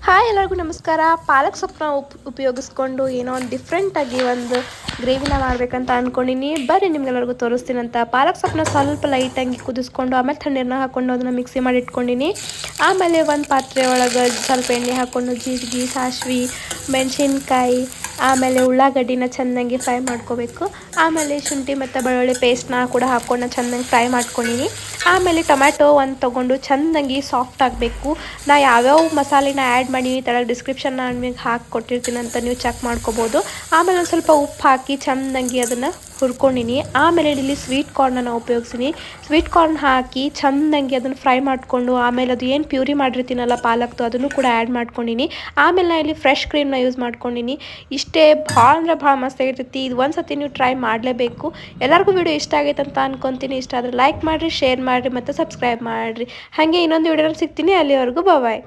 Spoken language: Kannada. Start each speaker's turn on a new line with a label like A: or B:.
A: ಹಾಯ್ ಎಲ್ಲರಿಗೂ ನಮಸ್ಕಾರ. ಪಾಲಕ್ ಸೊಪ್ಪನ್ನ ಉಪಯೋಗಿಸ್ಕೊಂಡು ಏನೋ ಒಂದು ಡಿಫ್ರೆಂಟಾಗಿ ಒಂದು ಗ್ರೇವಿನ ಮಾಡಬೇಕಂತ ಅಂದ್ಕೊಂಡಿನಿ. ಬರ್ರಿ ನಿಮ್ಗೆಲ್ಲರಿಗೂ ತೋರಿಸ್ತೀನಂತ. ಪಾಲಕ್ ಸೊಪ್ಪನ್ನ ಸ್ವಲ್ಪ ಲೈಟಾಗಿ ಕುದಿಸ್ಕೊಂಡು ಆಮೇಲೆ ತಣ್ಣೀರನ್ನ ಹಾಕ್ಕೊಂಡು ಅದನ್ನು ಮಿಕ್ಸಿ ಮಾಡಿ ಇಟ್ಕೊಂಡಿನಿ. ಆಮೇಲೆ ಒಂದು ಪಾತ್ರೆ ಒಳಗೆ ಸ್ವಲ್ಪ ಎಣ್ಣೆ ಹಾಕ್ಕೊಂಡು ಜೀರಿಗೆ, ಸಾಸಿವೆ, ಮೆಣಸಿನ್ಕಾಯಿ, ಆಮೇಲೆ ಉಳ್ಳಾಗಡ್ಡಿನ ಚೆನ್ನಾಗಿ ಫ್ರೈ ಮಾಡ್ಕೋಬೇಕು. ಆಮೇಲೆ ಶುಂಠಿ ಮತ್ತು ಬೆಳ್ಳುಳ್ಳಿ ಪೇಸ್ಟ್ನ ಕೂಡ ಹಾಕ್ಕೊಂಡು ಚೆನ್ನಾಗಿ ಫ್ರೈ ಮಾಡ್ಕೊಂಡಿನಿ. ಆಮೇಲೆ ಟೊಮ್ಯಾಟೊ ಒಂದು ತೊಗೊಂಡು ಚೆನ್ನಾಗಿ ಸಾಫ್ಟ್ ಆಗಬೇಕು. ನಾ ಯಾವ್ಯಾವ ಮಸಾಲೆನ ಆ್ಯಡ್ ಮಾಡೀನಿ ತಳಗೆ ಡಿಸ್ಕ್ರಿಪ್ಷನ್ನ ನಿಮಗೆ ಹಾಕಿ ಕೊಟ್ಟಿರ್ತೀನಿ ಅಂತ ನೀವು ಚೆಕ್ ಮಾಡ್ಕೋಬೋದು. ಆಮೇಲೆ ಒಂದು ಸ್ವಲ್ಪ ಉಪ್ಪು ಹಾಕಿ ಚೆನ್ನಾಗಿ ಅದನ್ನು ಹುರ್ಕೊಂಡಿನಿ. ಆಮೇಲೆ ಇಲ್ಲಿ ಸ್ವೀಟ್ ಕಾರ್ನನ್ನು ಉಪಯೋಗಿಸಿನಿ. ಸ್ವೀಟ್ ಕಾರ್ನ್ ಹಾಕಿ ಚೆನ್ನಾಗಿ ಅದನ್ನು ಫ್ರೈ ಮಾಡಿಕೊಂಡು ಆಮೇಲೆ ಅದು ಏನು ಪ್ಯೂರಿ ಮಾಡಿರ್ತೀನಲ್ಲ ಪಾಲಕ್ದು ಅದನ್ನು ಕೂಡ ಆ್ಯಡ್ ಮಾಡ್ಕೊಂಡಿನಿ. ಆಮೇಲೆ ನಾನು ಇಲ್ಲಿ ಫ್ರೆಶ್ ಕ್ರೀಮ್ನ ಯೂಸ್ ಮಾಡ್ಕೊಂಡಿನಿ. ಇಷ್ಟೇ ಭಾಳ ಅಂದರೆ ಭಾಳ ಮಸ್ತ್ ಆಗಿರ್ತೈತಿ. ಇದು ಒಂದು ಸತಿ ನೀವು ಟ್ರೈ ಮಾಡಲೇಬೇಕು. ಎಲ್ಲರಿಗೂ ವಿಡಿಯೋ ಇಷ್ಟ ಆಗೈತೆ ಅಂತ ಅನ್ಕೊತೀನಿ. ಇಷ್ಟ ಆದರೆ ಲೈಕ್ ಮಾಡಿರಿ, ಶೇರ್ ಮಾಡಿರಿ ಮತ್ತು ಸಬ್ಸ್ಕ್ರೈಬ್ ಮಾಡಿರಿ. ಹಾಗೆ ಇನ್ನೊಂದು ವಿಡಿಯೋನಲ್ಲಿ ಸಿಗ್ತೀನಿ. ಅಲ್ಲಿವರೆಗೂ ಬಾಯ್.